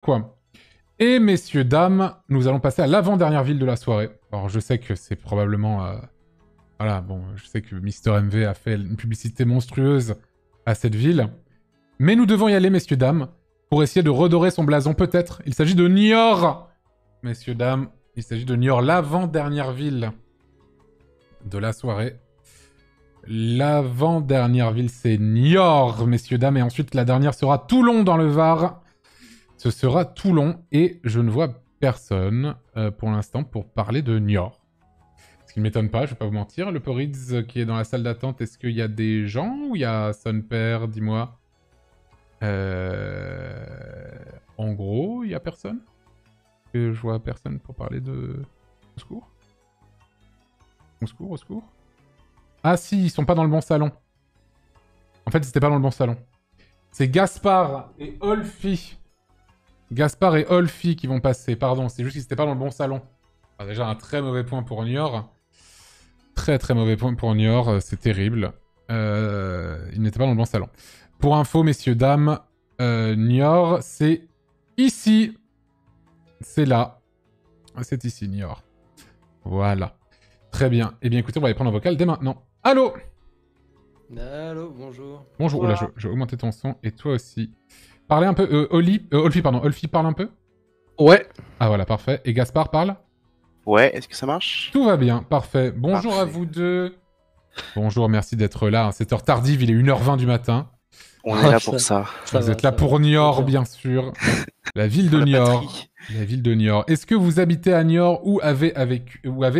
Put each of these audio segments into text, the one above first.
Quoi. Et messieurs, dames, nous allons passer à l'avant-dernière ville de la soirée. Alors je sais que c'est probablement... Voilà, bon, je sais que Mister MV a fait une publicité monstrueuse à cette ville. Mais nous devons y aller, messieurs, dames, pour essayer de redorer son blason, peut-être. Il s'agit de Niort. Messieurs, dames, il s'agit de Niort, l'avant-dernière ville de la soirée. L'avant-dernière ville, c'est Niort, messieurs, dames. Et ensuite, la dernière sera Toulon, dans le Var. Ce sera Toulon. Et je ne vois personne, pour l'instant, pour parler de Niort. Ce qui ne m'étonne pas, je vais pas vous mentir. Le Porids qui est dans la salle d'attente, est-ce qu'il y a des gens ou il y a son père, dis-moi. En gros, il y a personne. Je vois personne pour parler de... Au secours. Au secours, au secours. Ah si, ils sont pas dans le bon salon. En fait, c'était pas dans le bon salon. C'est Gaspard et Olfi. Gaspard et Olfi qui vont passer, pardon. C'est juste qu'ils étaient pas dans le bon salon. Alors déjà, un très mauvais point pour Niort. Très très mauvais point pour Niort, c'est terrible. Il n'était pas dans le bon salon. Pour info, messieurs, dames, Niort, c'est ici. C'est là. C'est ici, Niort. Voilà. Très bien. Eh bien, écoutez, on va aller prendre un vocal dès maintenant. Allô? Allô, bonjour. Bonjour. Oula, je vais augmenter ton son. Et toi aussi. Parlez un peu. Olfi, pardon. Olfi parle un peu? Ouais. Ah voilà, parfait. Et Gaspard parle? Ouais, est-ce que ça marche? Tout va bien, parfait. Bonjour à vous deux. Bonjour, merci d'être là. Cette heure tardive, il est 1h20 du matin. On est là pour ça. Vous êtes là pour Niort, bien sûr. La ville de Niort. La ville de Niort. Est-ce que vous habitez à Niort ou avez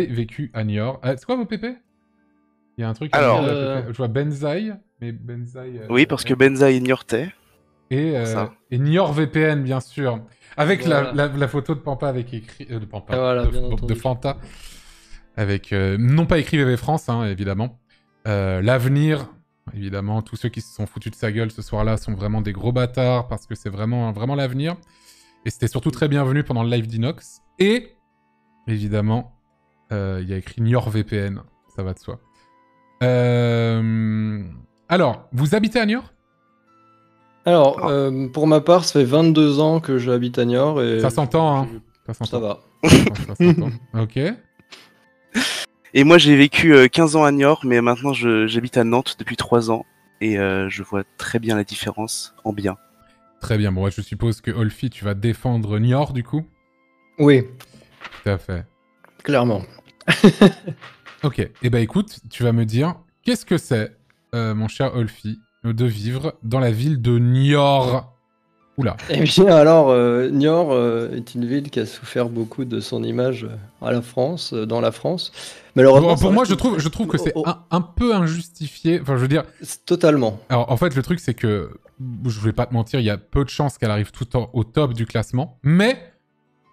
vécu à Niort? C'est quoi vos pépés? Il y a un truc... Alors... Je vois Benzaï, mais Benzaï... Oui, parce que Benzaï est niortais. Et Niort VPN, bien sûr. Avec voilà. la photo de Pampa avec écrit... de Pampa. Voilà, de Fanta. Avec... non pas écrit VV France, hein, évidemment. L'avenir... Évidemment, tous ceux qui se sont foutus de sa gueule ce soir-là sont vraiment des gros bâtards parce que c'est vraiment l'avenir. Et c'était surtout très bienvenu pendant le live d'Inox. Et, évidemment, il y a écrit Niort VPN. Ça va de soi. Alors, vous habitez à Niort? Alors, pour ma part, ça fait 22 ans que j'habite à Niort et... Ça s'entend, hein. Ça va. Ça s'entend. Ok. Et moi, j'ai vécu 15 ans à Niort, mais maintenant, j'habite à Nantes depuis 3 ans. Et je vois très bien la différence en bien. Très bien. Bon, je suppose que Olfi, tu vas défendre Niort, du coup? Oui. Tout à fait. Clairement. Ok. Eh ben, écoute, tu vas me dire, qu'est-ce que c'est, mon cher Olfi, de vivre dans la ville de Niort? Oula. Eh bien, alors, Niort est une ville qui a souffert beaucoup de son image à la France, dans la France. Malheureusement, pour moi, je trouve que c'est un peu injustifié. Enfin, je veux dire... Totalement. Alors, en fait, le truc, c'est que, je vais pas te mentir, il y a peu de chances qu'elle arrive tout au top du classement. Mais,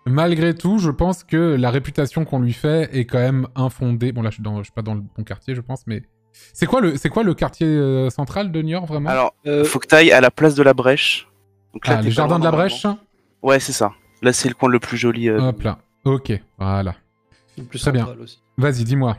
malgré tout, je pense que la réputation qu'on lui fait est quand même infondée. Bon, là, je suis pas dans le bon quartier, je pense, mais... C'est quoi le quartier central de Niort, vraiment? Alors, faut que t'ailles à la place de la Brèche. Donc là, les jardins de la Brèche? Ouais, c'est ça. Là, c'est le coin le plus joli. Hop là. Ok, voilà. Le plus très bien. Aussi. Vas-y, dis-moi.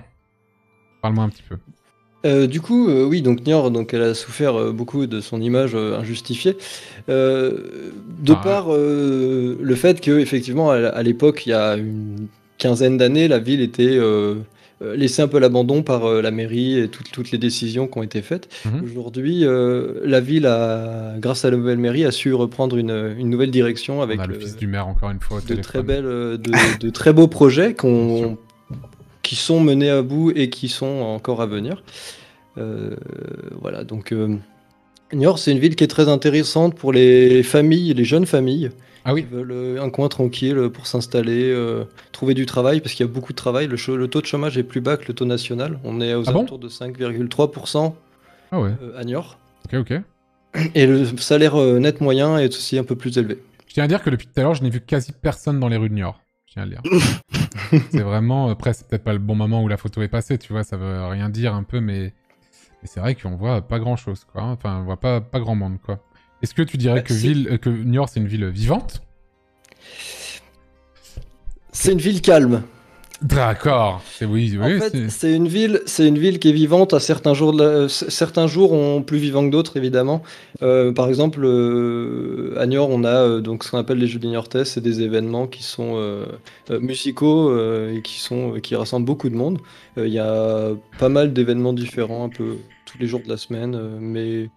Parle-moi un petit peu. Du coup, oui, donc Niort, donc elle a souffert beaucoup de son image injustifiée, par le fait que effectivement, à l'époque, il y a une quinzaine d'années, la ville était laissée un peu à l'abandon par la mairie et toutes les décisions qui ont été faites. Aujourd'hui, la ville grâce à la nouvelle mairie, a su reprendre une nouvelle direction avec le fils du maire encore une fois au téléphone. de très beaux projets qui sont menés à bout et qui sont encore à venir. Voilà, donc Niort, c'est une ville qui est très intéressante pour les familles, les jeunes familles qui veulent un coin tranquille pour s'installer, trouver du travail, parce qu'il y a beaucoup de travail. Le taux de chômage est plus bas que le taux national. On est aux alentours de 5,3% à Niort. Ok. Et le salaire net moyen est aussi un peu plus élevé. Je tiens à dire que depuis tout à l'heure, je n'ai vu quasi personne dans les rues de Niort. Je tiens à le dire. C'est vraiment... Après, c'est peut-être pas le bon moment où la photo est passée, tu vois, ça veut rien dire un peu, mais c'est vrai qu'on voit pas grand-chose, quoi. Enfin, on voit pas grand monde, quoi. Est-ce que tu dirais que Niort, c'est une ville vivante? C'est une ville calme. D'accord. Oui, En oui. fait, c'est une ville qui est vivante à certains jours. Certains jours ont plus vivant que d'autres, évidemment. Par exemple, à Niort, on a donc ce qu'on appelle les Jeudis Niortais. C'est des événements qui sont musicaux et qui rassemblent beaucoup de monde. Il y a pas mal d'événements différents, un peu tous les jours de la semaine. Mais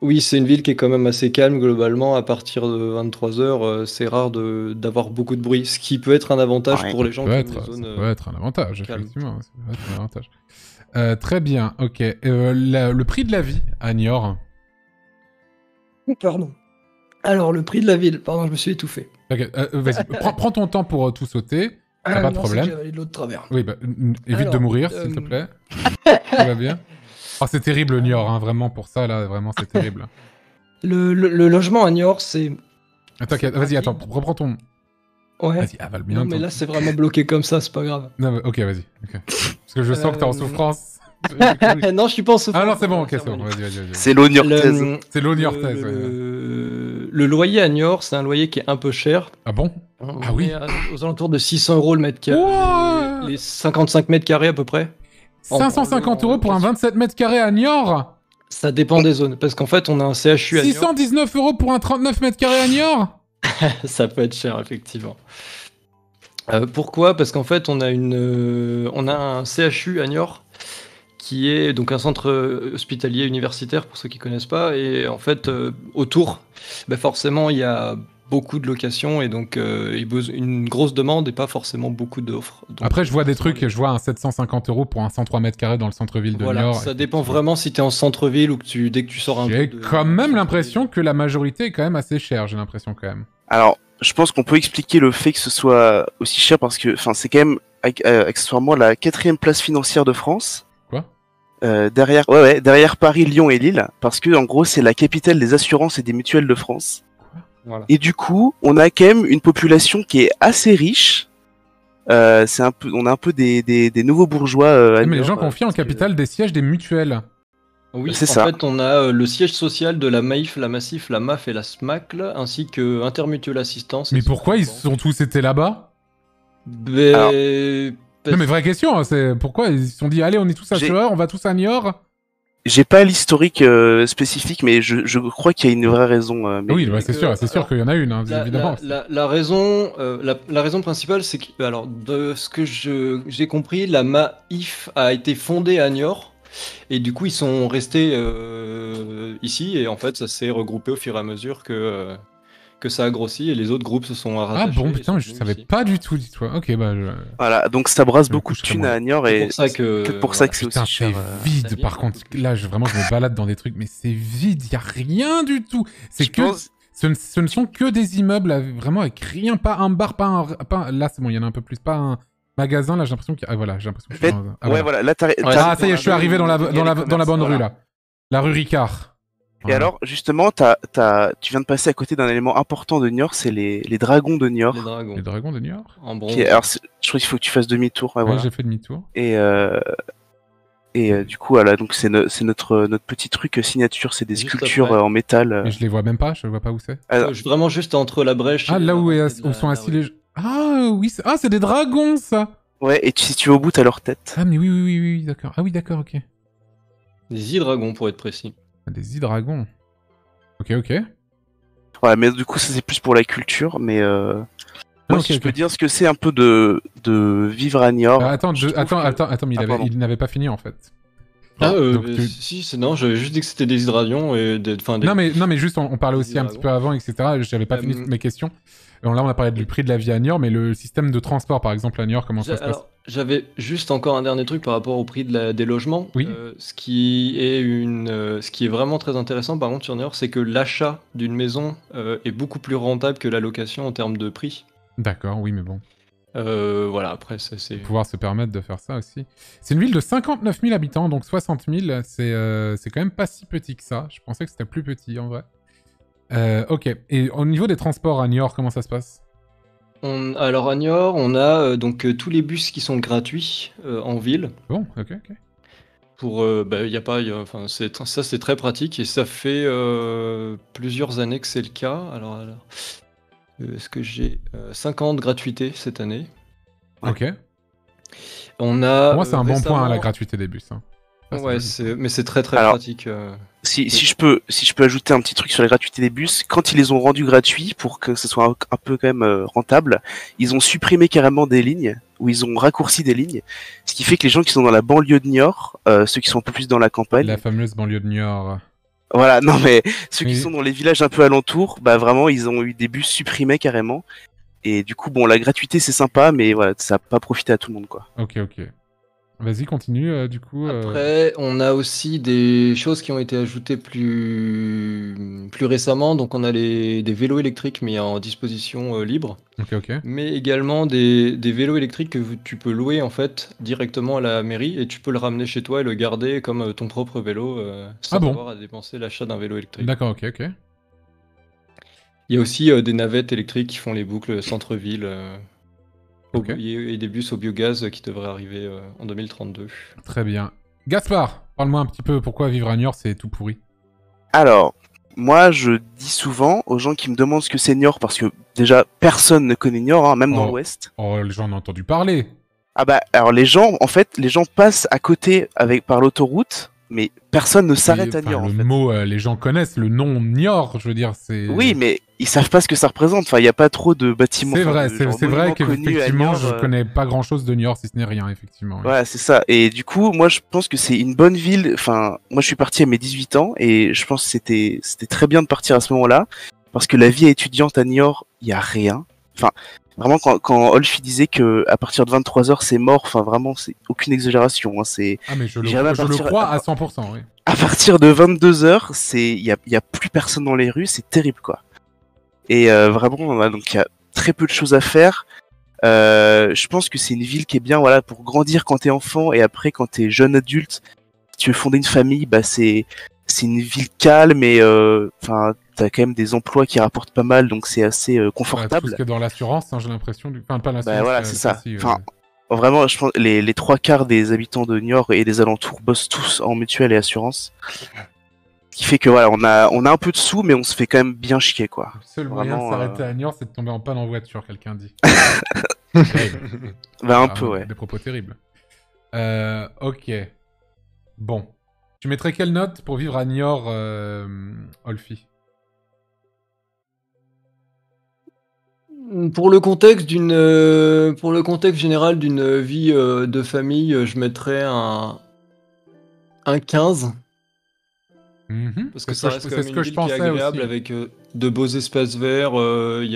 oui, c'est une ville qui est quand même assez calme globalement. À partir de 23h, c'est rare d'avoir beaucoup de bruit, ce qui peut être un avantage Ouais. pour les gens qui aiment les Ça zones. peut être un avantage, calme. effectivement. Ça peut être un avantage. Très bien, ok. Le prix de la vie à Niort. Pardon. Alors, le prix de la ville, pardon, je me suis étouffé. Ok, vas-y, prends ton temps pour tout sauter. T'as pas de non, problème. c'est que j'avais de l'eau de travers. Oui, bah, évite Alors, de mourir, s'il te plaît. Tout va bien. Oh, c'est terrible, Niort, hein, vraiment, pour ça, là, vraiment, c'est terrible. Le logement à Niort, c'est. T'inquiète, c'est vas-y, pratique. attends, reprends ton... Ouais. Vas-y, avale bien. Non, mais là, c'est vraiment bloqué comme ça, c'est pas grave. Non, mais, ok, vas-y. ok. Parce que je sens que t'es en souffrance. non, je suis pas en souffrance. Ah non, c'est bon, ok, c'est bon, vas-y. C'est l'eau niortaise. C'est l'eau niortaise, ouais. Le loyer à Niort, c'est un loyer qui est un peu cher. Ah bon? On Ah oui. est aux alentours de 600 € le mètre carré. Ouah Les 55 mètres carrés à peu près. 550 € pour un 27 mètres carrés à Niort? Ça dépend des zones. Parce qu'en fait, on a un CHU à Niort. 619 € pour un 39 mètres carrés à Niort? Ça peut être cher, effectivement. Pourquoi? Parce qu'en fait, on a un CHU à Niort qui est donc un centre hospitalier universitaire pour ceux qui connaissent pas. Et en fait, autour, forcément, il y a beaucoup de locations et donc une grosse demande et pas forcément beaucoup d'offres. Donc, Après, je vois des trucs, je vois un 750 € pour un 103 mètres carrés dans le centre-ville de voilà, Niort. ça dépend vraiment si tu es en centre-ville ou que dès que tu sors un peu. J'ai de- quand même du l'impression centre-ville. que la majorité est quand même assez chère, j'ai l'impression quand même. Alors, je pense qu'on peut expliquer le fait que ce soit aussi cher parce que, enfin, c'est quand même accessoirement la 4e place financière de France. Quoi? Derrière Paris, Lyon et Lille, parce que en gros, c'est la capitale des assurances et des mutuelles de France. Voilà. Et du coup, on a quand même une population qui est assez riche. On a un peu des nouveaux bourgeois. à Mais les Niort, gens confient en parce que- capitale des sièges des mutuelles. Oui, C'est en ça. fait, on a le siège social de la Maïf, la Massif, la MAF et la SMACL, ainsi que Intermutuelle Assistance. Mais et pourquoi ils Société sont tous été là-bas? Ben, Non mais vraie question, hein, c'est pourquoi ils se sont dit allez on est tous assureurs, on va tous à Niort? J'ai pas l'historique spécifique, mais je crois qu'il y a une vraie raison. Mais... Oui, bah, c'est que- sûr alors, qu'il y en a une, hein, La, évidemment. la raison, la raison principale, c'est que, alors, de ce que j'ai compris, la Maïf a été fondée à Niort, et du coup, ils sont restés ici, et en fait, ça s'est regroupé au fur et à mesure que ça a grossi, et les autres groupes se sont Ah rattachés. bon, et putain, sont mais je venus savais ici. pas du tout, dis-toi. Ok, bah... Voilà, donc ça brasse Je beaucoup de coucherai thunes moi. à Niort C'est et pour ça que... peut-être pour ça voilà. que c'est Putain, aussi c'est cher. vide, bien, par contre. Là, vraiment, je me balade dans des trucs, mais c'est vide, y a rien du tout. C'est Je que... pense- Ce ne sont que des immeubles, vraiment, avec rien, pas un bar, Là, c'est bon, il y en a un peu plus, pas un magasin, là, j'ai l'impression qu'il y a... Ah, voilà, j'ai l'impression que je suis dans un- Ah, Ouais, voilà. voilà, là t'as. Ah, ça y est, je suis arrivé dans la bonne rue, là. La rue Ricard. Et alors, justement, tu viens de passer à côté d'un élément important de Niort, c'est les dragons de Niort. Les dragons. Les dragons de Niort? En bronze. Alors, je crois qu'il faut que tu fasses demi-tour. Ouais, Ouais, voilà. j'ai fait demi-tour. Et du coup, voilà, donc c'est notre petit truc signature, c'est des Juste sculptures après. en métal. Mais je les vois même pas, je vois pas où c'est. Alors, Vraiment juste entre la brèche. Ah, et là où, la- où sont assis les... Ah, oui, c'est des dragons, ça! ouais, et si tu vas au bout, t'as leur tête. Ah, mais oui, d'accord. Ah oui, d'accord, ok. Des hydragons, pour être précis. Ah, des hydragons. Ok. Voilà, mais du coup, ça c'est plus pour la culture, mais moi, ok, si je ok. peux dire ce que c'est un peu de vivre à Niort. Attends, je trouve que- attends, mais Ah, pardon. il n'avait pas fini, en fait. Donc, donc tu- si, non, j'avais juste dit que c'était des hydravions et des. Enfin, des... Non, mais juste, on parlait Des aussi un petit hydragons. peu avant, etc. J'avais pas fini toutes mes questions. Là, on a parlé du prix de la vie à Niort, mais le système de transport, par exemple, à Niort, comment ça se passe? Alors, j'avais juste encore un dernier truc par rapport au prix des logements. Oui. Ce qui est vraiment très intéressant, par contre, sur Niort, c'est que l'achat d'une maison est beaucoup plus rentable que la location en termes de prix. D'accord, oui, mais bon. Voilà, après, ça c'est. Pouvoir se permettre de faire ça aussi. C'est une ville de 59 000 habitants, donc 60 000, c'est quand même pas si petit que ça. Je pensais que c'était plus petit, en vrai. Ok, et au niveau des transports à Niort, comment ça se passe? Alors, à Niort, on a tous les bus qui sont gratuits en ville. Bon, ok. Pour, y a pas, enfin, ça c'est très pratique et ça fait plusieurs années que c'est le cas. Alors, est-ce que j'ai 5 ans de gratuité cette année? Ouais. Ok. On a. Pour moi, c'est un bon récemment... point, la gratuité des bus. Hein. Ça, Ouais, mais c'est très très Alors, pratique. Si je peux ajouter un petit truc sur la gratuité des bus, quand ils les ont rendus gratuits pour que ce soit un peu quand même rentable, ils ont supprimé carrément des lignes, ou ils ont raccourci des lignes, ce qui fait que les gens qui sont dans la banlieue de Niort, ceux qui sont un peu plus dans la campagne, La fameuse banlieue de Niort. voilà, non mais ceux qui Oui. sont dans les villages un peu alentours, bah vraiment ils ont eu des bus supprimés carrément, et du coup bon la gratuité c'est sympa, mais voilà ça n'a pas profité à tout le monde quoi. Ok. Vas-y, continue, du coup. Après, on a aussi des choses qui ont été ajoutées plus récemment. Donc, on a des vélos électriques mis en disposition libre, Ok. mais également des vélos électriques que tu peux louer en fait directement à la mairie et tu peux le ramener chez toi et le garder comme ton propre vélo sans Ah bon avoir à dépenser l'achat d'un vélo électrique. D'accord, ok. Il y a aussi des navettes électriques qui font les boucles centre-ville Ok. et des bus au biogaz qui devraient arriver en 2032. Très bien. Gaspard, parle-moi un petit peu pourquoi vivre à Niort, c'est tout pourri. Alors, moi je dis souvent aux gens qui me demandent ce que c'est Niort, parce que déjà personne ne connaît Niort, hein, même dans l'Ouest. Oh, j'en ai entendu parler. Ah bah alors les gens passent à côté par l'autoroute, mais personne ne s'arrête à Enfin, Niort en le fait. mot, les gens connaissent le nom Niort, je veux dire, c'est... Oui, mais ils savent pas ce que ça représente. Enfin, il y a pas trop de bâtiments. C'est enfin, vrai, de genre c'est vrai monuments connus à qu'effectivement, Niort, je connais pas grand-chose de Niort, si ce n'est rien, effectivement. Oui. Voilà, c'est ça. Et du coup, moi, je pense que c'est une bonne ville. Enfin, moi, je suis parti à mes 18 ans et je pense que c'était très bien de partir à ce moment-là parce que la vie étudiante à Niort, il y a rien. Enfin, vraiment, quand Olfi disait que à partir de 23h, c'est mort. Enfin, vraiment, c'est aucune exagération. Hein, c'est Ah, mais je J'irais le crois à 100%, oui. à partir de 22h, il y a plus personne dans les rues. C'est terrible, quoi. Et vraiment, voilà, donc il y a très peu de choses à faire. Je pense que c'est une ville qui est bien, voilà, pour grandir quand t'es enfant et après quand t'es jeune adulte, si tu veux fonder une famille, bah c'est une ville calme et enfin t'as quand même des emplois qui rapportent pas mal, donc c'est assez Tout confortable. ce qui est dans l'assurance, hein, j'ai l'impression. Enfin, pas l'assurance, Bah voilà, c'est ça. aussi, Enfin, vraiment, je pense les trois quarts des habitants de Niort et des alentours bossent tous en mutuelle et assurance. Ce qui fait que voilà, on a un peu de sous, mais on se fait quand même bien chier, quoi. Le seul moyen de Vraiment, s'arrêter à Niort, c'est de tomber en panne en voiture, quelqu'un dit. Terrible. Bah un Ah, peu, ouais. Des propos terribles. Ok. Bon. Tu mettrais quelle note pour vivre à Niort, Olfi? Pour le contexte général d'une vie de famille, je mettrais un 15. Parce que ça reste quand C'est même ce une que je ville qui est pensais agréable aussi. avec de beaux espaces verts. Il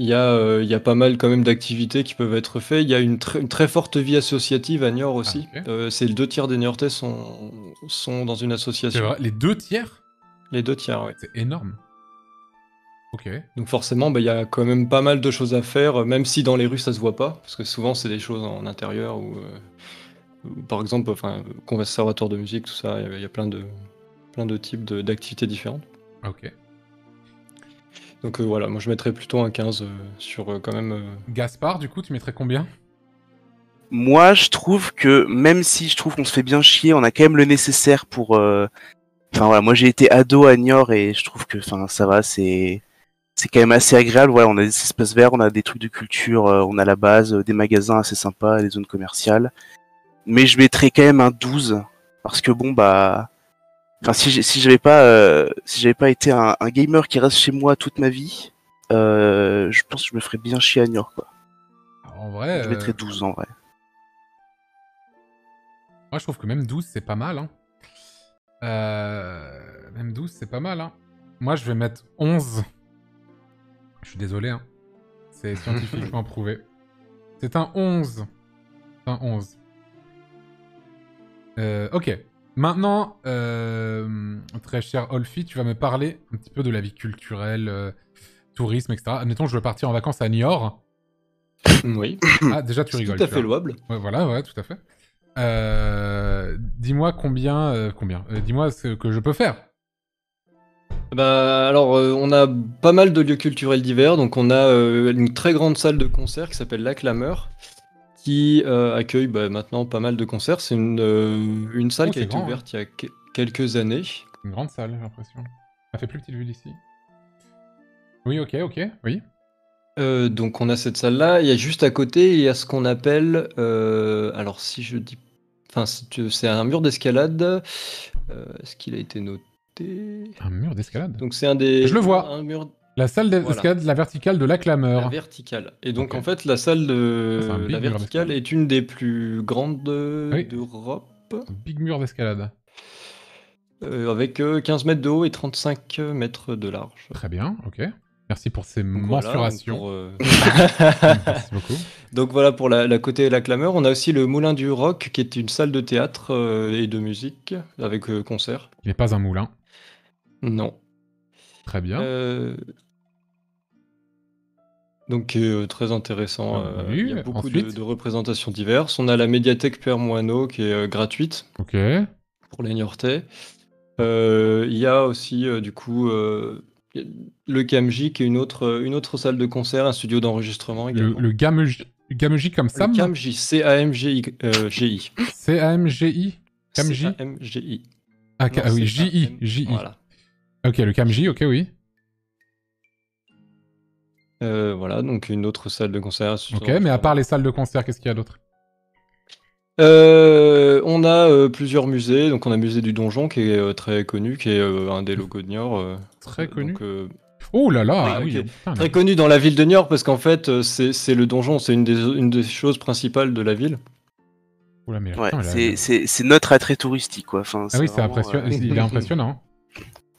y a pas mal quand même d'activités qui peuvent être faites. Il y a une très forte vie associative à Niort aussi. Ah, ok. C'est le 2 tiers des Niortais sont dans une C'est association. vrai, les 2 tiers? Les 2 tiers, oui. C'est énorme. Ok. Donc forcément, il y a quand même pas mal de choses à faire, même si dans les rues ça se voit pas, parce que souvent c'est des choses en intérieur ou par exemple, enfin, conservatoire de musique, tout ça, il y a plein de types d'activités différentes. Ok. Donc voilà, moi je mettrais plutôt un 15 sur quand même. Gaspard, du coup, tu mettrais combien? Moi, je trouve que même si je trouve qu'on se fait bien chier, on a quand même le nécessaire pour. Enfin voilà, moi j'ai été ado à Niort et je trouve que, enfin, ça va, c'est quand même assez agréable. Voilà, on a des espaces verts, on a des trucs de culture, on a la base, des magasins assez sympas, des zones commerciales. Mais je mettrais quand même un 12 parce que bon bah, enfin si j'avais pas été un gamer qui reste chez moi toute ma vie, je pense que je me ferais bien chier à Niort, quoi. En vrai, Je mettrais 12 en vrai. moi je trouve que même 12 c'est pas mal. Hein. Même 12 c'est pas mal. Hein. Moi je vais mettre 11. Je suis désolé. Hein. C'est scientifiquement prouvé. C'est un 11. C'est un 11. Ok. Maintenant, très cher Olfi, tu vas me parler un petit peu de la vie culturelle, tourisme, etc. Admettons, je veux partir en vacances à Niort. Oui. Ah, déjà, tu C'est rigoles. tout à tu fait vois. louable. Ouais, voilà, ouais, tout à fait. Dis-moi combien... dis-moi ce que je peux faire. Alors, on a pas mal de lieux culturels divers. Donc, on a une très grande salle de concert qui s'appelle La Clameur, qui accueille maintenant pas mal de concerts. C'est une salle Oh, qui a c'est été grand, ouverte il y a quelques années. Une grande salle, j'ai l'impression. Ça fait plus petite vue d'ici. Oui, ok, oui. Donc on a cette salle-là. Il y a juste à côté, il y a ce qu'on appelle, alors si je dis, enfin c'est un mur d'escalade. Est-ce qu'il a été noté? Un mur d'escalade. Donc c'est un des. Je le vois. Un mur. La salle Voilà. d'escalade, la verticale de la clameur. La verticale. Et donc Ok. en fait la salle Ça, c'est un de big la mur verticale d'escalade. est une des plus grandes Oui. d'Europe. Big mur d'escalade. Avec 15 mètres de haut et 35 mètres de large. Très bien, ok. Merci pour ces Donc voilà, mensurations. Merci beaucoup. Donc voilà pour la côté de la clameur. On a aussi le Moulin du Roc, qui est une salle de théâtre et de musique avec concert. Il n'est pas un moulin. Non. Très bien. Donc très intéressant. Oui, Il y a beaucoup ensuite de représentations diverses. On a la médiathèque Père Moineau qui est gratuite Ok. pour les Niortais. Il y a aussi du coup le Camji qui est une autre salle de concert, un studio d'enregistrement également. Le Gamji comme Sam. Le Camji, C-A-M-G-I. C-A-M-G-I. Camji. C-A-M-G-I. Ah, Non, oui, c'est J-I. A-M. J-I. Voilà. Ok, le Camji, ok, oui. Voilà, donc une autre salle de concert. Ok, mais à part les salles de concert, qu'est-ce qu'il y a d'autre? On a plusieurs musées. Donc on a le musée du Donjon qui est très connu, qui est un des logos de Niort. Très connu. Donc, Oh là là, oui, oui. ok. Putain, très connu dans la ville de Niort parce qu'en fait c'est le donjon, c'est une des choses principales de la ville. Oula, mais Ouais, putain, c'est notre attrait touristique, quoi. Enfin, Ah oui, c'est vraiment, impressionnant. Il est impressionnant.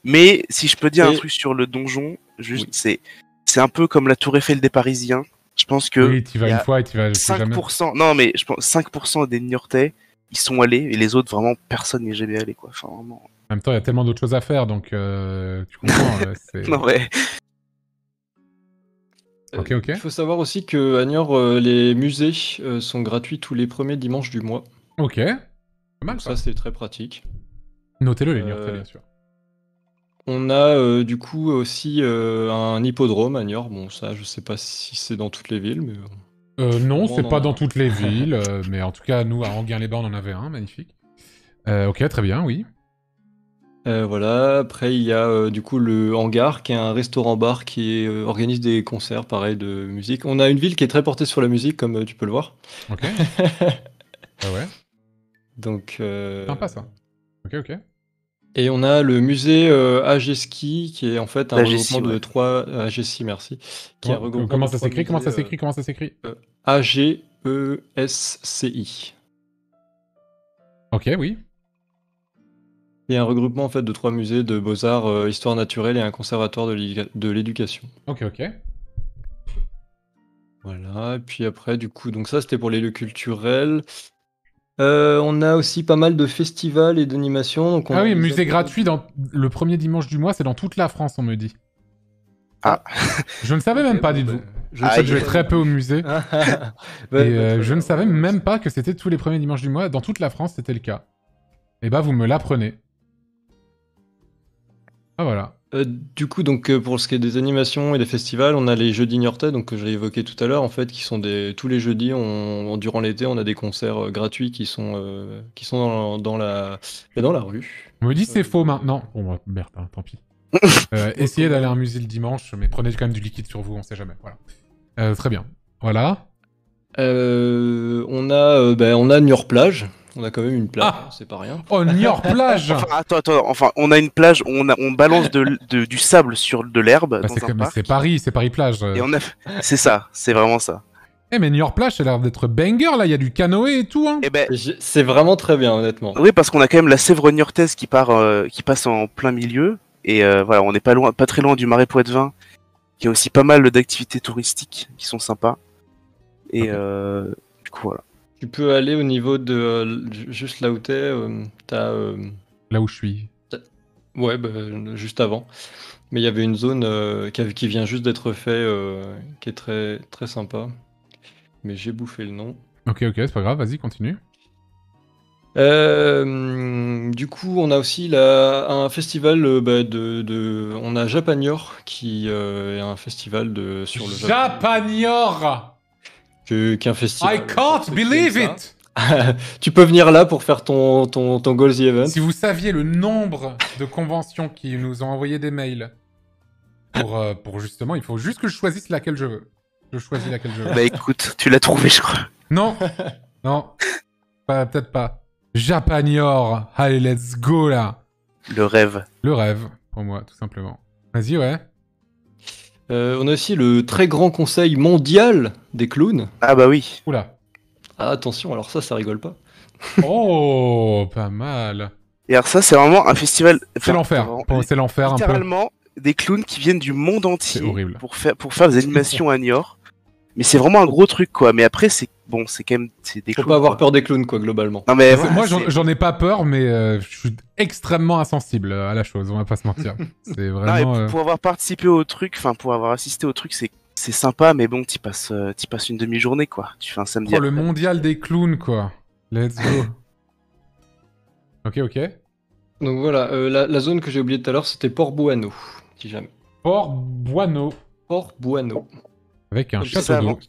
Mais si je peux dire un Et- truc sur le donjon, juste, Oui. c'est un peu comme la Tour Eiffel des Parisiens. Je pense que Oui, tu vas il y une a fois et tu vas plus jamais. 5%, non mais je pense 5% des Niortais, ils sont allés et les autres vraiment personne n'y est jamais allé, quoi. Enfin vraiment. En même temps, il y a tellement d'autres choses à faire, donc tu comprends. C'est... Non ouais. Ok, ok. Il faut savoir aussi que à Niort, les musées sont gratuits tous les premiers dimanches du mois. Ok. Pas mal, Donc ça. ça c'est très pratique. Notez-le, les Euh, Niortais, bien sûr. On a du coup aussi un hippodrome à Niort. Bon, ça, je sais pas si c'est dans toutes les villes, mais Non, on c'est en pas a dans un. toutes les villes, mais en tout cas, nous, à Anguin-les-Bains, on en avait un, magnifique. Ok, très bien, oui. Voilà. Après, il y a du coup le hangar, qui est un restaurant-bar qui organise des concerts, pareil, de musique. On a une ville qui est très portée sur la musique, comme tu peux le voir. Ok. Ah ouais. Donc, Sympa, ça. Ok, ok. et on a le musée AGSKI, qui est en fait un AGSI, regroupement de ouais. trois AGSI, merci. Qui est un regroupement Comment de ça trois s'écrit? Comment ça musées, s'écrit? Comment ça s'écrit? AGESCI. Ok, oui. Il y a un regroupement en fait de trois musées de beaux-arts, histoire naturelle et un conservatoire de l'éducation. Ok, ok. Voilà, et puis après, du coup, donc ça c'était pour les lieux culturels. On a aussi pas mal de festivals et d'animations. Donc on Ah a oui, les musée ateliers- gratuit dans le premier dimanche du mois, c'est dans toute la France, on me dit. Ah. Je ne savais même Ok, pas, bon, dites-vous. bah, Je sais que je vais Aïe. très peu au musée. Bah, Et très je ne bien, savais ouais, même pas que c'était tous les premiers dimanches du mois. Dans toute la France, c'était le cas. Et bah, vous me l'apprenez. Ah voilà. Du coup, donc pour ce qui est des animations et des festivals, on a les jeudis niortais, donc que j'ai évoqué tout à l'heure, en fait, qui sont tous les jeudis, durant l'été, on a des concerts gratuits qui sont dans la rue. On me dit c'est faux maintenant. Bon, bah, merde, hein, tant pis. Essayez d'aller à un musée le dimanche, mais prenez quand même du liquide sur vous, on sait jamais. Voilà. Très bien. Voilà. On a Niort plage. On a quand même une plage, Ah c'est pas rien. Oh, Niort plage. Enfin, attends, enfin, on a une plage où on balance du sable sur de l'herbe Bah, dans c'est un comme... parc. c'est Paris plage. Et on a, c'est ça, c'est vraiment ça. Eh, mais Niort plage, ça a l'air d'être banger là. Il y a du canoë et tout, hein. Et ben, C'est vraiment très bien, honnêtement. oui, parce qu'on a quand même la Sèvre niortaise qui passe en plein milieu. Et voilà, on n'est pas très loin du Marais Poitevin, qui a aussi pas mal d'activités touristiques qui sont sympas. Et du coup, voilà. Tu peux aller au niveau de juste là où t'es, t'as Là où je suis. ouais, bah, juste avant. Mais il y avait une zone qui vient juste d'être fait, qui est très très sympa. Mais j'ai bouffé le nom. Ok, ok, c'est pas grave, vas-y, continue. Du coup, on a aussi un festival on a Japanior qui est un festival sur le Japon. Japanior. Qui est un festival. I can't believe ça. it. Tu peux venir là pour faire ton Goals the Event. Si vous saviez le nombre de conventions qui nous ont envoyé des mails pour justement, il faut juste que je choisisse laquelle je veux. Je choisis laquelle je veux. Bah écoute, tu l'as trouvé, je crois. Non, non, peut-être pas. Japanior, allez, let's go là. Le rêve. Le rêve, pour moi, tout simplement. Vas-y, ouais. On a aussi le très grand conseil mondial des clowns. Ah bah oui. Oula. Ah, attention, alors ça rigole pas. Oh, pas mal. Et alors ça, c'est vraiment un festival... C'est l'enfer. C'est l'enfer un peu. Littéralement, des clowns qui viennent du monde entier C'est horrible. pour faire des animations à Niort. Mais c'est vraiment un gros truc, quoi. Mais après, c'est quand même des Faut clowns. pas avoir quoi. peur des clowns, quoi, globalement. Non mais voilà, Moi, c'est- j'en ai pas peur, mais je suis extrêmement insensible à la chose, on va pas se mentir. C'est Non, et vraiment... pour avoir participé au truc, enfin pour avoir assisté au truc, c'est sympa, mais bon, t'y passes une demi-journée, quoi. Tu fais un samedi. Oh, le après. mondial des clowns, quoi. Let's go. Ok. Donc voilà, la zone que j'ai oubliée tout à l'heure, c'était Port-Bouano, si jamais. Port Buono, Port-Bouano. avec un Comme château ça, d'eau. avant.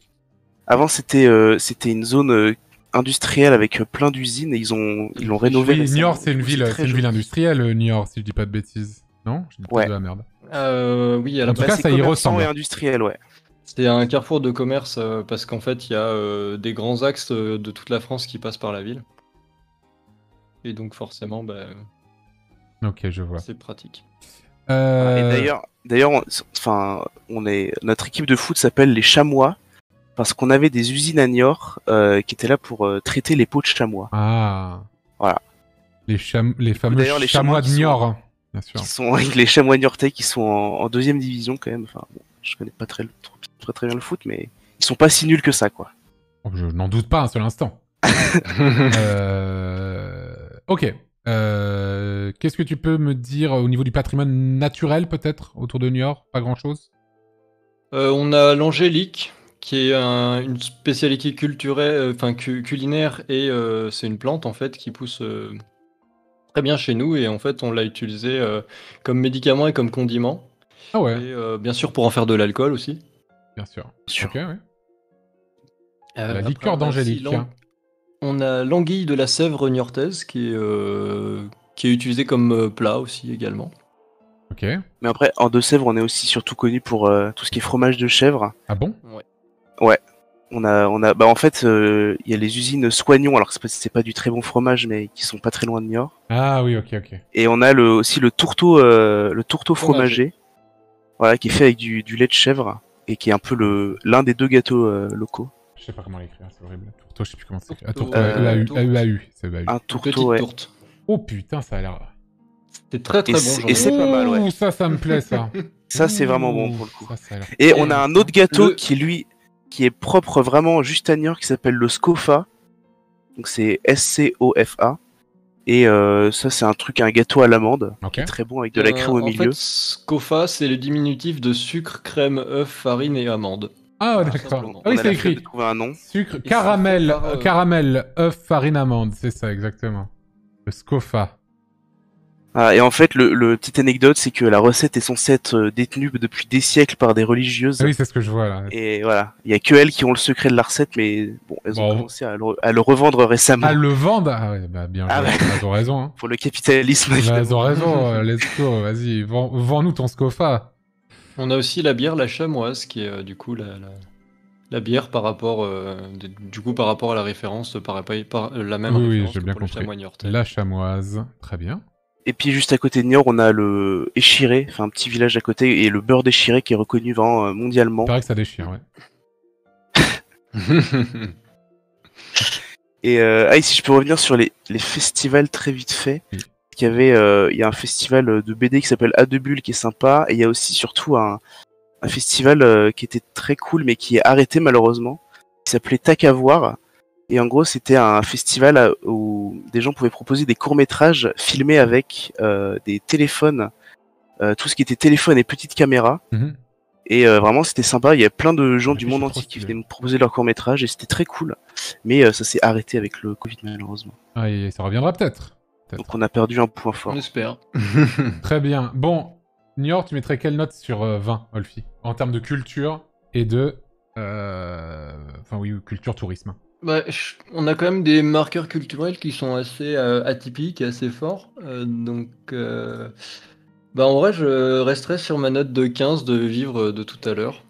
Avant, c'était une zone industrielle avec plein d'usines et ils l'ont rénové. Oui, récemment. Niort, c'est une Du coup, ville, très c'est une joli. ville industrielle, Niort, si je dis pas de bêtises. Non? Je dis pas Ouais. de la merde. Oui, à la En tout base, cas, C'est ça y commerçant ressemble. et industriel, ouais. c'est un carrefour de commerce parce qu'en fait, il y a des grands axes de toute la France qui passent par la ville. Et donc forcément, Ok, je vois. c'est pratique. Et d'ailleurs, notre équipe de foot s'appelle les Chamois parce qu'on avait des usines à Niort qui étaient là pour traiter les peaux de chamois. Ah. Voilà. Les fameux d'ailleurs, les chamois chamois de qui Niort, hein, bien sûr. Qui sont avec les Chamois niortais qui sont en deuxième division quand même. Enfin, bon, je connais pas très bien le foot, mais ils sont pas si nuls que ça, quoi. Oh, je n'en doute pas un seul instant. Ok. Qu'est-ce que tu peux me dire au niveau du patrimoine naturel, peut-être, autour de Niort? Pas grand-chose? On a l'angélique, qui est une spécialité culturelle, culinaire, et c'est une plante en fait qui pousse très bien chez nous, et en fait on l'a utilisé comme médicament et comme condiment, Ah ouais, et bien sûr pour en faire de l'alcool aussi. bien sûr. Sûr. Ok, ouais. La Après, liqueur on a aussi d'angélique. Hein. On a l'anguille de la Sèvre niortaise qui est utilisée comme plat aussi également. Ok. Mais après, en Deux-Sèvres, on est aussi surtout connu pour tout ce qui est fromage de chèvre. Ah bon? Bah en fait, il y a les usines Soignon, alors que c'est pas du très bon fromage, mais qui sont pas très loin de Niort. Ah oui, ok. Et on a aussi le tourteau fromager, voilà, qui est fait avec du lait de chèvre et qui est un peu l'un des deux gâteaux locaux. Je sais pas comment l'écrire, c'est horrible. Tourteau, je sais plus comment c'est écrit. Ah, Tourteau, tourteau, tourte. EAU, c'est EAU. Un Une tourteau, petite ouais. tourte. Oh putain, ça a l'air... C'est très très Et bon. c'est- j'en et ai- c'est pas mal, ouais. Ouh, ça me plaît, ça. Ça, c'est vraiment Ouh, bon pour le coup. Ça a l'air... Et on a un autre gâteau Le- qui est propre vraiment juste à Niort, qui s'appelle le Scofa. Donc c'est SCOFA. Et ça, c'est un gâteau à l'amande, Ok. qui est très bon avec de la crème au En milieu. fait, Scofa, c'est le diminutif de sucre, crème, œuf, farine et amande. Ah ouais, Tout d'accord. simplement. Ah oui, On a c'est la flemme écrit. de trouver un nom. Sucre, c'est caramel, fait par, caramel, œuf, farine, amande. C'est ça, exactement. Le Scofa. Ah, et en fait, le petite anecdote, c'est que la recette est censée être détenue depuis des siècles par des religieuses. Ah oui, c'est ce que je vois, là. Et voilà, il y a que elles qui ont le secret de la recette, mais bon, elles ont Bon. commencé à le revendre récemment. Ah, le vendre? Ah ouais, bah bien Ah joué. ouais. Elles ont raison, hein. Pour le capitalisme, Bah, évidemment. elles ont raison, let's go, vas-y, vends-nous ton Scofa. On a aussi la bière La Chamoise, qui est du coup la bière par rapport, par rapport à la référence, par la même Oui, référence j'ai que bien pour les compris. chamois niortais. La chamoise, très bien. Et puis juste à côté de Niort, on a le Échiré, enfin un petit village à côté, et le beurre d'Échiré qui est reconnu vraiment mondialement. Il paraît que ça déchire, ouais. Et si je peux revenir sur les festivals très vite fait, Oui. il y a un festival de BD qui s'appelle A2 Bulles qui est sympa, et il y a aussi surtout un festival qui était très cool mais qui est arrêté malheureusement, qui s'appelait Tac à voir. Et en gros, c'était un festival où des gens pouvaient proposer des courts-métrages filmés avec des téléphones, tout ce qui était téléphone et petites caméras. Mhm. Et vraiment, c'était sympa. Il y a plein de gens Ah, du c'est monde trop entier qui stylé. venaient nous proposer leurs courts-métrages et c'était très cool. Mais ça s'est arrêté avec le Covid, malheureusement. Ah, et ça reviendra peut-être. Donc on a perdu un point fort. On espère. Très bien. Bon, Niort, tu mettrais quelle note sur 20, Olfi? En termes de culture et de... Enfin oui, culture, tourisme. On a quand même des marqueurs culturels qui sont assez atypiques et assez forts. En vrai, je resterai sur ma note de 15 de vivre de tout à l'heure.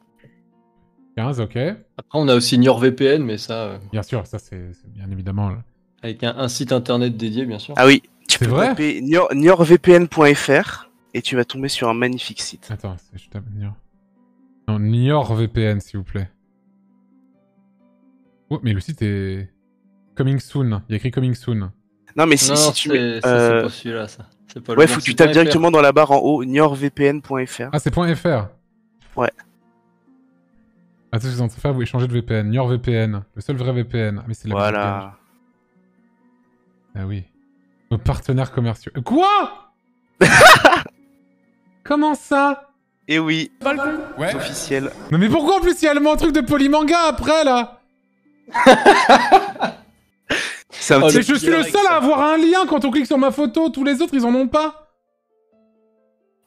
15, ok. Après, on a aussi NordVPN, mais ça, Bien sûr, ça c'est bien évidemment... là. avec un site internet dédié, bien sûr. Ah oui, tu C'est peux vrai taper niorvpn.fr et tu vas tomber sur un magnifique site. Attends, je tape Niort. Non, Niort VPN, s'il vous plaît. Oh, mais le site est... Coming soon. Il y a écrit Coming soon. Non, mais Non, si tu mets... c'est pas celui-là, ça. C'est pas le Ouais, bon faut que tu site. tapes .fr. directement dans la barre en haut, niorvpn.fr. Ah, c'est .fr. Ouais. Attends, je suis en train de faire, vous échangez de VPN. Niort VPN. Le seul vrai VPN. Ah, mais c'est la Voilà. Ah oui. Nos partenaires commerciaux. Quoi? Comment ça? Et oui, Ouais. c'est officiel. Non mais pourquoi en plus il y a le truc de Polymanga après là? C'est un Oh, petit... Mais je suis le seul à avoir un lien quand on clique sur ma photo, tous les autres ils en ont pas.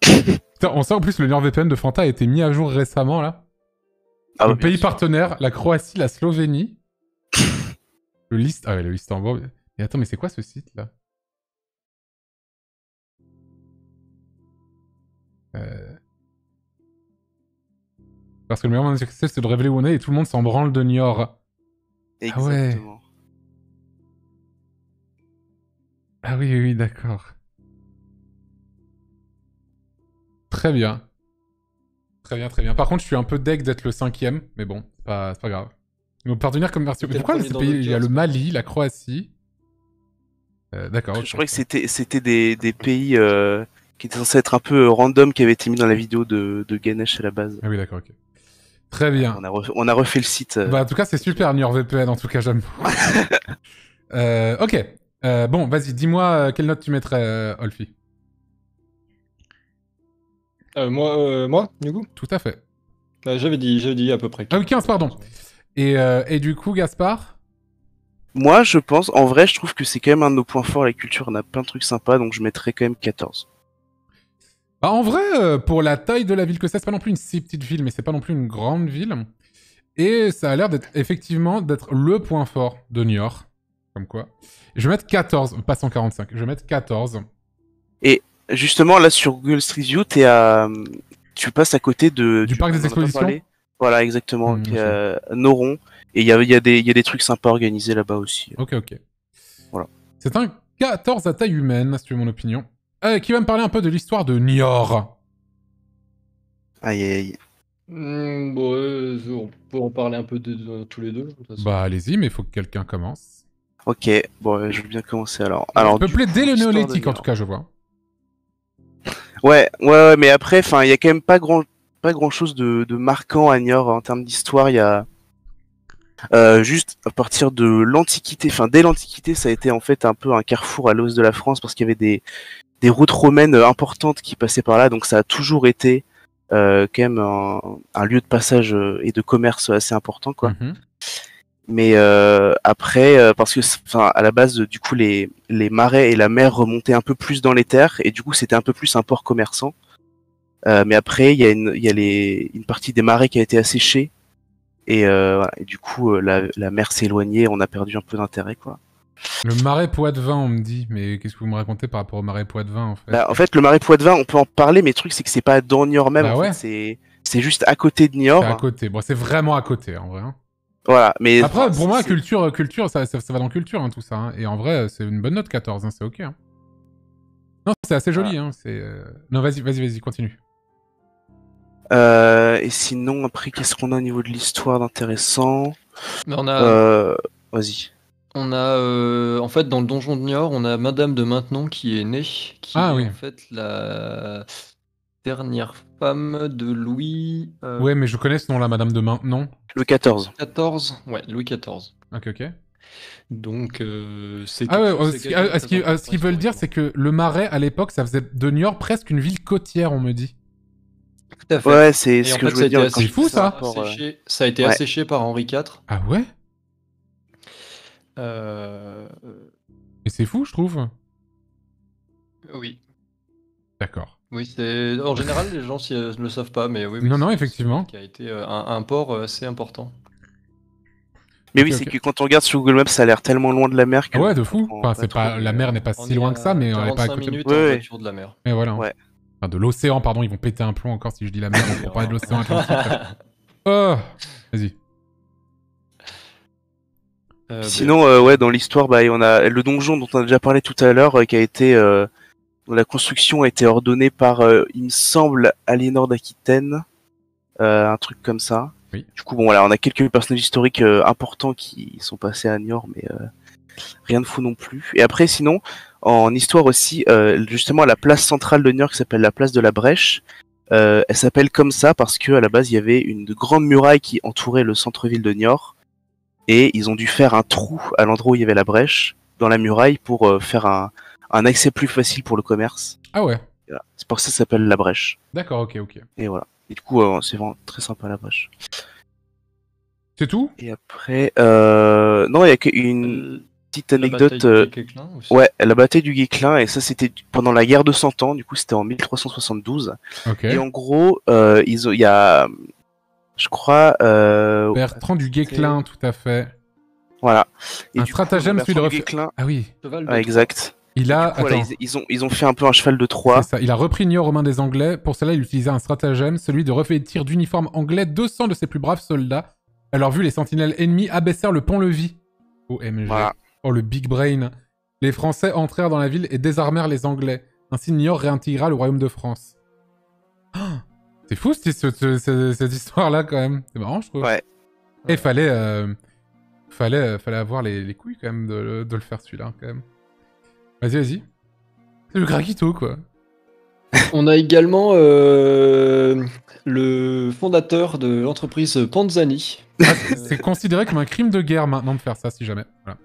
Putain, on sait en plus le lien VPN de Fanta a été mis à jour récemment là. Ah, Le bien pays sûr. partenaire, la Croatie, la Slovénie. Le liste... Ah ouais, le Istanbul. Mais attends, mais c'est quoi ce site là? Parce que le meilleur moyen de succès, c'est de révéler où on est et tout le monde s'en branle de Niort. Exactement. Ah oui, oui, oui, d'accord. Très bien. Très bien, très bien. Par contre, je suis un peu deg d'être le 5ème, mais bon, c'est pas grave. Nos partenaires commerciaux. Mais T'es le pourquoi premier ces dans pays? notre Il y a cœur, le c'est Mali, la Croatie. D'accord. Je crois que c'était des pays qui étaient censés être un peu random qui avaient été mis dans la vidéo de Ganesh à la base. Ah oui, d'accord, ok. Très bien. On a refait le site. Bah, en tout cas, c'est super, NordVPN, en tout cas, j'aime. Ok. Bon, vas-y, dis-moi quelle note tu mettrais, Olfi. Moi, du coup Tout à fait. j'avais dit à peu près. Ah oui, 15, pardon. Et du coup, Gaspard? Moi, je pense, en vrai, je trouve que c'est quand même un de nos points forts, la culture. On a plein de trucs sympas, donc je mettrais quand même 14. Bah, en vrai, pour la taille de la ville que c'est pas non plus une si petite ville, mais c'est pas non plus une grande ville. Et ça a l'air d'être effectivement d'être le point fort de Niort. Comme quoi. Je vais mettre 14, pas 145. Je vais mettre 14. Et justement, là, sur Google Street View, tu passes à côté Du parc des on en a pas expositions. parlé. Voilà, exactement. Mmh, Il y a Noron. Et il y a des trucs sympas organisés là-bas aussi. Ok, ok. Voilà. C'est un 14 à taille humaine, si tu veux mon opinion. Qui va me parler un peu de l'histoire de Niort. Aïe, aïe, aïe. On peut en parler un peu de tous les deux. De toute façon. Bah, allez-y, mais il faut que quelqu'un commence. Ok, bon, je veux bien commencer alors. Alors, du Peuplé coup, dès le l'histoire de néolithique, en Niort. tout cas, je vois. Ouais, mais après, enfin, il y a quand même pas grand chose de marquant à Niort en termes d'histoire. Il y a juste à partir de l'Antiquité, enfin dès l'Antiquité, ça a été en fait un peu un carrefour à l'os de la France parce qu'il y avait des routes romaines importantes qui passaient par là, donc ça a toujours été quand même un lieu de passage et de commerce assez important, quoi. Mhm. Mais après, parce que, enfin, à la base, du coup, les marais et la mer remontaient un peu plus dans les terres, et du coup, c'était un peu plus un port commerçant. Mais après, il y a une partie des marais qui a été asséchée, et, voilà, et du coup, la mer s'est éloignée, on a perdu un peu d'intérêt, quoi. Le marais Poitevin, on me dit. Mais qu'est-ce que vous me racontez par rapport au marais Poitevin, en fait? Bah, en fait, le marais Poitevin, on peut en parler, mais le truc, c'est que c'est pas dans Niort même, Bah en ouais. fait, c'est juste à côté de Niort. C'est à côté. Bon, c'est vraiment à côté, en vrai. Hein. Voilà, mais Après, enfin, pour moi, c'est- culture, ça va dans culture, hein, tout ça. Hein. Et en vrai, c'est une bonne note, 14, hein, c'est ok. Hein. Non, c'est assez joli. Hein, c'est... Non, vas-y, continue. Et sinon, après, qu'est-ce qu'on a au niveau de l'histoire d'intéressant? Mais on Vas-y. en fait, dans le donjon de Niort, on a Madame de Maintenon qui est née, qui Ah est oui. en fait la dernière femme de Louis Ouais, mais je connais ce nom-là, Madame de Maintenon. Le 14. XIV. Ouais, Louis XIV. Ok. Donc, c'est Ah ouais, ce qu'ils veulent dire, c'est que le Marais, à l'époque, ça faisait de Niort presque une ville côtière, on me dit. Tout à fait. Ouais, c'est Et ce en que fait, je voulais dire. quand C'est je fou, disais ça. rapport, Ça a été Ouais. asséché par Henri IV. Ah ouais? Euh, Et c'est fou, je trouve. Oui. D'accord. Oui, c'est en général les gens ne le savent pas, mais oui. Non, c'est effectivement. une ville qui a été un port assez important. Mais Ok, oui, ok. c'est que quand on regarde sur Google Maps, ça a l'air tellement loin de la mer que. Ah ouais, de on fou. comprend Enfin, c'est trop, pas... mais, La mer n'est pas On si est loin à que ça, mais elle est pas à 45 côté. minutes Ouais, en ouais. voiture de la mer. Mais voilà. Ouais. Enfin, de l'océan, pardon, ils vont péter un plomb encore si je dis la mer, pour parler de l'océan Atlantique. Oh. Vas-y. Sinon, ouais, dans l'histoire, bah, on a le donjon dont on a déjà parlé tout à l'heure, qui a été, dont la construction a été ordonnée par, il me semble, Aliénor d'Aquitaine, un truc comme ça. Oui. Du coup, bon, voilà, on a quelques personnages historiques importants qui sont passés à Niort, mais rien de fou non plus. Et après, sinon, en histoire aussi, justement, la place centrale de Niort, qui s'appelle la place de la Brèche, elle s'appelle comme ça parce que à la base, il y avait une grande muraille qui entourait le centre-ville de Niort. Et ils ont dû faire un trou à l'endroit où il y avait la brèche dans la muraille pour faire un accès plus facile pour le commerce. Ah ouais. Voilà. C'est pour ça que ça s'appelle la brèche. D'accord, ok. Et voilà. Et du coup, c'est vraiment très sympa la brèche. C'est tout? Et après, non, il y a qu'une petite anecdote. Ouais, la bataille du Guesclin, et ça c'était pendant la guerre de 100 ans. Du coup, c'était en 1372. Ok. Et en gros, il y a, je crois, Bertrand du Guesclin, tout à fait. Voilà. Et Un du coup, stratagème, celui de Bertrand du refaire. Guesclin, Ah oui. ouais, exact. Il a. Du coup, voilà, Attends. ils ont fait un peu un cheval de Troie. C'est ça. Il a repris Niort aux mains des Anglais. Pour cela, il utilisait un stratagème, celui de revêtir d'uniforme anglais 200 de ses plus braves soldats. Alors, vu les sentinelles ennemies abaissèrent le pont-levis. OMG. Voilà. Oh, le big brain. Les Français entrèrent dans la ville et désarmèrent les Anglais. Ainsi, Niort réintégra le royaume de France. Oh, c'est fou cette histoire-là, quand même. C'est marrant, je trouve. Ouais. Et fallait avoir les couilles, quand même, de le faire, celui-là, quand même. Vas-y. C'est le Graquito, quoi. On a également le fondateur de l'entreprise Panzani. Ah, c'est considéré comme un crime de guerre maintenant de faire ça, si jamais. Voilà.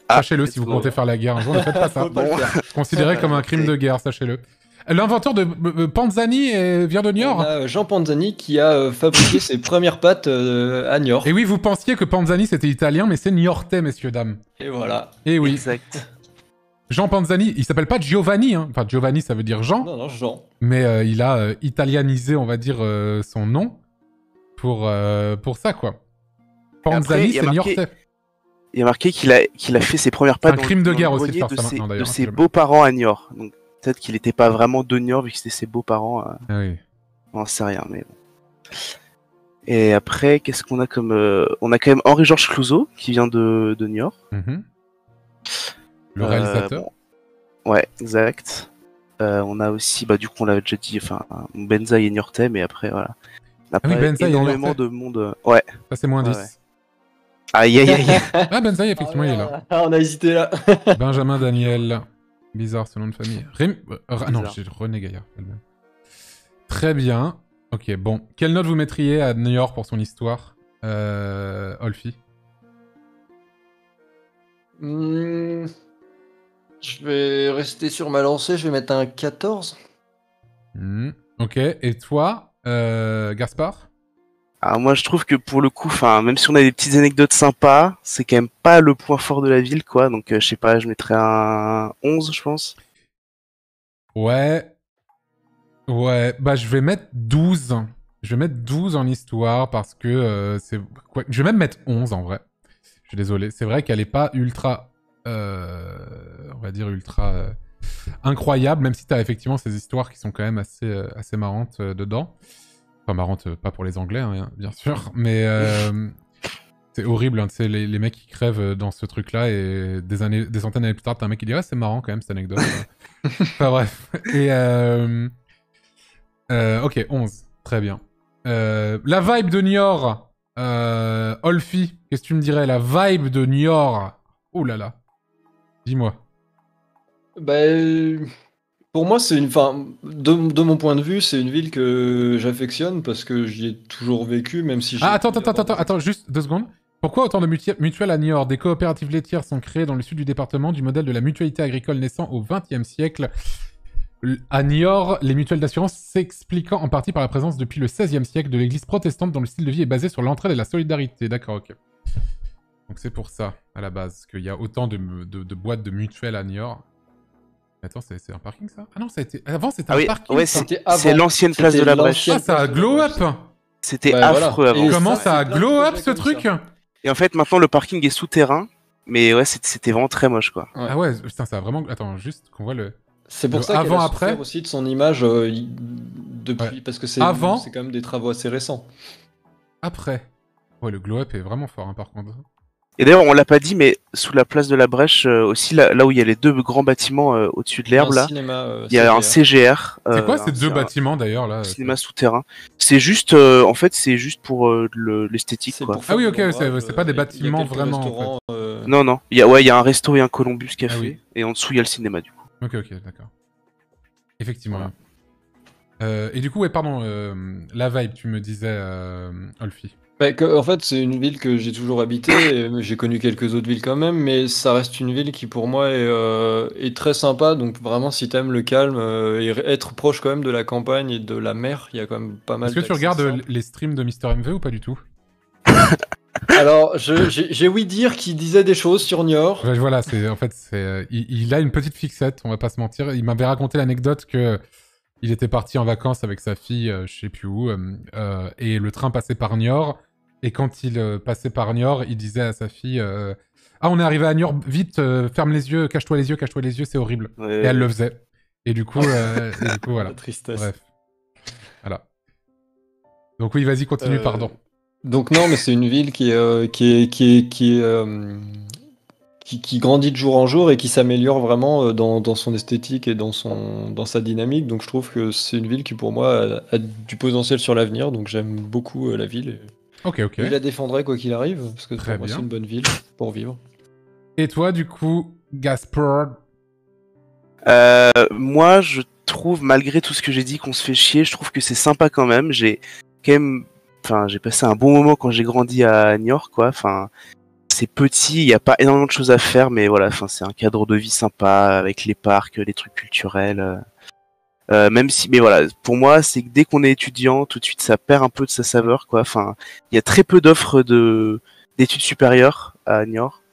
Sachez-le, si vous comptez faire la guerre un jour, ne faites pas ça. Faut pas le faire. Considéré comme un crime de guerre, sachez-le. L'inventeur de Panzani vient de Niort. On a Jean Panzani qui a fabriqué ses premières pâtes à Niort. Et oui, vous pensiez que Panzani c'était italien, mais c'est niortais, messieurs, dames. Et voilà. Et oui. Exact. Jean Panzani, il s'appelle pas Giovanni, hein. Enfin, Giovanni, ça veut dire Jean. Non, Jean. Mais il a italianisé, on va dire, son nom pour ça, quoi. Panzani, c'est niortais. Il y a marqué qu'il a fait ses premières pâtes un crime de guerre aussi de grenier faire ça maintenant, d'ailleurs. de ses beaux-parents à Niort. Donc peut-être qu'il n'était pas vraiment de Niort vu que c'était ses beaux-parents. Ah oui. On sait rien, mais bon. Et après, qu'est-ce qu'on a comme... on a quand même Henri-Georges Clouzot qui vient de Niort. Mm-hmm. Le réalisateur. Bon. Ouais, exact. On a aussi, bah du coup on l'avait déjà dit, enfin Benzaï et Niortais, mais après voilà. On a oui, Benzaï énormément de monde. Ouais. Ça c'est moins 10. Ouais. Aïe. Ah, Benzaï, effectivement, il est là. Ah, on a hésité là. Benjamin Daniel. Bizarre ce nom de famille. Non, j'ai René Gaillard. Très bien. Ok, bon. Quelle note vous mettriez à New York pour son histoire, Olfi? Je vais rester sur ma lancée, je vais mettre un 14. Ok, et toi, Gaspard? Alors moi je trouve que pour le coup, enfin même si on a des petites anecdotes sympas, c'est quand même pas le point fort de la ville quoi. Donc je sais pas, je mettrais un 11 je pense. Ouais, bah je vais mettre 12. Je vais mettre 12 en histoire parce que c'est... Quoi, je vais même mettre 11 en vrai. Je suis désolé. C'est vrai qu'elle est pas ultra... on va dire ultra... incroyable, même si t'as effectivement ces histoires qui sont quand même assez marrantes dedans. Enfin, marrante, pas pour les Anglais, hein, bien sûr, mais c'est horrible, hein, tu sais, les mecs qui crèvent dans ce truc-là, et des centaines d'années plus tard, t'as un mec qui dit « Ah, c'est marrant quand même, cette anecdote. » Enfin, bref. Et ok, 11. Très bien. La vibe de Niort, Olfi, qu'est-ce que tu me dirais? La vibe de Niort. Oh là là. Dis-moi. Bah... Pour moi, c'est de mon point de vue, c'est une ville que j'affectionne parce que j'y ai toujours vécu, même si j'ai... Ah, attends, juste 2 secondes. Pourquoi autant de mutuelles à Niort? Des coopératives laitières sont créées dans le sud du département du modèle de la mutualité agricole naissant au XXe siècle. À Niort, les mutuelles d'assurance s'expliquant en partie par la présence depuis le XVIe siècle de l'église protestante dont le style de vie est basé sur l'entraide et la solidarité. D'accord, ok. Donc c'est pour ça, à la base, qu'il y a autant de boîtes de mutuelles à Niort. Attends, c'est un parking ça? Ah non, ça a été... Avant c'était un parking. Ouais, ça. c'est l'ancienne place de la Brèche. Ah, ça a glow up. C'était affreux avant. Comment ça a glow up ce truc? Et en fait, maintenant le parking est souterrain, mais ouais, c'était vraiment très moche quoi. Ah ouais, putain, ça a vraiment... Attends, juste qu'on voit le... C'est pour ça qu'elle a souffert aussi de son image depuis, parce que c'est avant... quand même des travaux assez récents. Après. Ouais, le glow-up est vraiment fort, hein, par contre. Et d'ailleurs, on l'a pas dit, mais sous la place de la Brèche, aussi là où il y a les deux grands bâtiments au-dessus de l'herbe, là, cinéma il y a un CGR. C'est quoi ces deux un bâtiments, d'ailleurs, là cinéma souterrain. C'est juste, en fait, c'est juste pour l'esthétique, C'est quoi. pour faire oui, de ok, l'ombrage, c'est pas des il y a bâtiments quelques vraiment, en restaurants, Non, non. Il y a un resto et un Columbus Café, Ah oui. et en dessous, il y a le cinéma, du coup. Ok, d'accord. Effectivement. Voilà. Et du coup, ouais, pardon, la vibe, tu me disais, Olfi. En fait, c'est une ville que j'ai toujours habité, et j'ai connu quelques autres villes quand même, mais ça reste une ville qui pour moi est très sympa. Donc vraiment, si t'aimes le calme et être proche quand même de la campagne et de la mer, il y a quand même pas mal Est-ce que tu d'accès regardes simples. les streams de Mister MV ou pas du tout? Alors, j'ai ouï dire qu'il disait des choses sur Niort. Ouais, voilà, il a une petite fixette, on va pas se mentir. Il m'avait raconté l'anecdote que il était parti en vacances avec sa fille, je sais plus où, et le train passait par Niort. Et quand il passait par Niort, il disait à sa fille ah, on est arrivé à Niort, vite, ferme les yeux, cache-toi les yeux, c'est horrible. Ouais, Et elle le faisait. Et du coup, voilà. La tristesse. Bref. Voilà. Donc oui, vas-y, continue, pardon. Donc non, mais c'est une ville qui grandit de jour en jour et qui s'améliore vraiment dans son esthétique et dans sa dynamique. Donc je trouve que c'est une ville qui pour moi a du potentiel sur l'avenir. Donc j'aime beaucoup la ville. Ok. Et je la défendrai quoi qu'il arrive, parce que Très pour moi bien. c'est une bonne ville pour vivre. Et toi, du coup, Gaspard? Moi, je trouve, malgré tout ce que j'ai dit, qu'on se fait chier, je trouve que c'est sympa quand même. J'ai passé un bon moment quand j'ai grandi à Niort, quoi. Enfin, c'est petit, il n'y a pas énormément de choses à faire, mais voilà, enfin, c'est un cadre de vie sympa avec les parcs, les trucs culturels. Même si, mais voilà, pour moi, c'est que dès qu'on est étudiant, tout de suite, ça perd un peu de sa saveur, quoi. Enfin, il y a très peu d'offres d'études supérieures à Niort.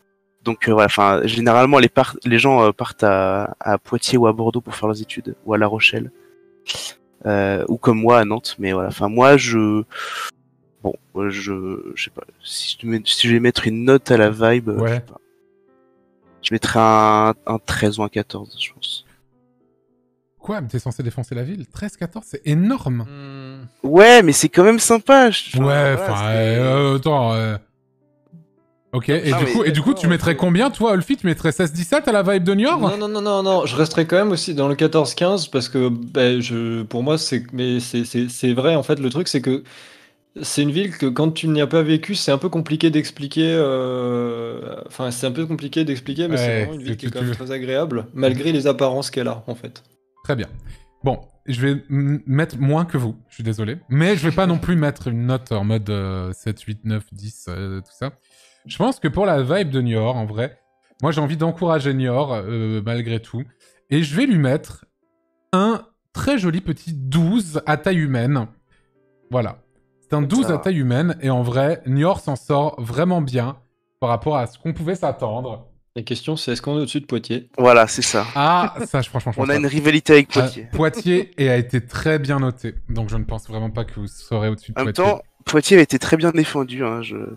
Donc voilà, enfin, généralement, les gens partent à Poitiers ou à Bordeaux pour faire leurs études, ou à La Rochelle, ou comme moi à Nantes. Mais voilà, enfin, moi, je sais pas, si je vais mettre une note à la vibe, je Ouais. sais pas. Je mettrais un 13 ou un 14, je pense. Quoi? Mais t'es censé défoncer la ville? 13-14, c'est énorme! Ouais, mais c'est quand même sympa. Ouais, attends. Ok, et du coup, tu mettrais combien, toi, Olfi? Tu mettrais 16-17 à la vibe de Niort? Non, je resterai quand même aussi dans le 14-15 parce que pour moi c'est vrai en fait. Le truc c'est que c'est une ville que quand tu n'y as pas vécu, c'est un peu compliqué d'expliquer. Enfin, c'est un peu compliqué d'expliquer, mais c'est Ouais, vraiment une ville qui est quand tu même veux. très agréable malgré les apparences qu'elle a en fait. Très bien. Bon, je vais mettre moins que vous, je suis désolé. Mais je vais pas non plus mettre une note en mode 7, 8, 9, 10, tout ça. Je pense que pour la vibe de Niort, en vrai, moi j'ai envie d'encourager Niort, malgré tout. Et je vais lui mettre un très joli petit 12 à taille humaine. Voilà. C'est un 12 à taille humaine, et en vrai, Niort s'en sort vraiment bien par rapport à ce qu'on pouvait s'attendre. La question c'est est-ce qu'on est au-dessus de Poitiers? Voilà, c'est ça. Ah, ça, franchement, je pense On a pas. une rivalité avec Poitiers. Poitiers a été très bien noté, donc je ne pense vraiment pas que vous serez au-dessus de En même Poitiers. temps, Poitiers a été très bien défendu.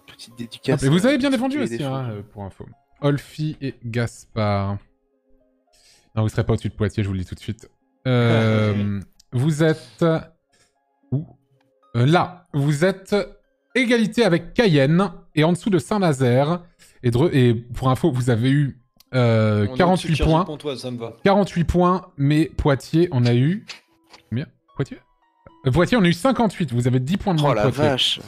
Petite dédicace. Et vous avez bien à défendu qui aussi, défendu. pour info. Olfi et Gaspard. Non, vous serez pas au-dessus de Poitiers, je vous le dis tout de suite. Vous êtes... Où là, vous êtes égalité avec Cayenne, et en dessous de Saint-Nazaire. Et pour info, vous avez eu On est au-dessus 48 de points. Cergy-Pontoise, ça me va. 48 points, mais Poitiers, on a eu... Combien? Poitiers Poitiers, on a eu 58. Vous avez 10 points de moins Oh que la Poitiers. vache.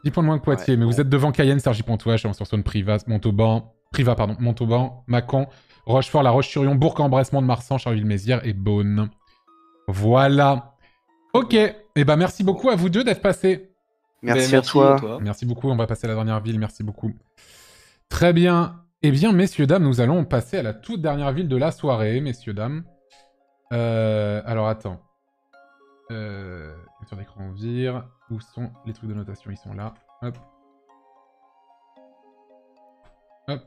10 points de moins que Poitiers, Ouais, mais bon. vous êtes devant Cayenne, Cergy-Pontoise, Chalon-sur-Saône, Montauban, Mâcon, Rochefort, La Roche-sur-Yon, Bourg-en-Bresse, Mont-de-Marsan, Charleville-Mézières et Beaune. Voilà. Ok. Et ben merci beaucoup à vous deux d'être passés. Merci à toi. Merci beaucoup, on va passer à la dernière ville, merci beaucoup. Très bien. Eh bien, messieurs, dames, nous allons passer à la toute dernière ville de la soirée, messieurs, dames. Alors, attends. Sur l'écran vire. Où sont les trucs de notation? Ils sont là. Hop. Hop.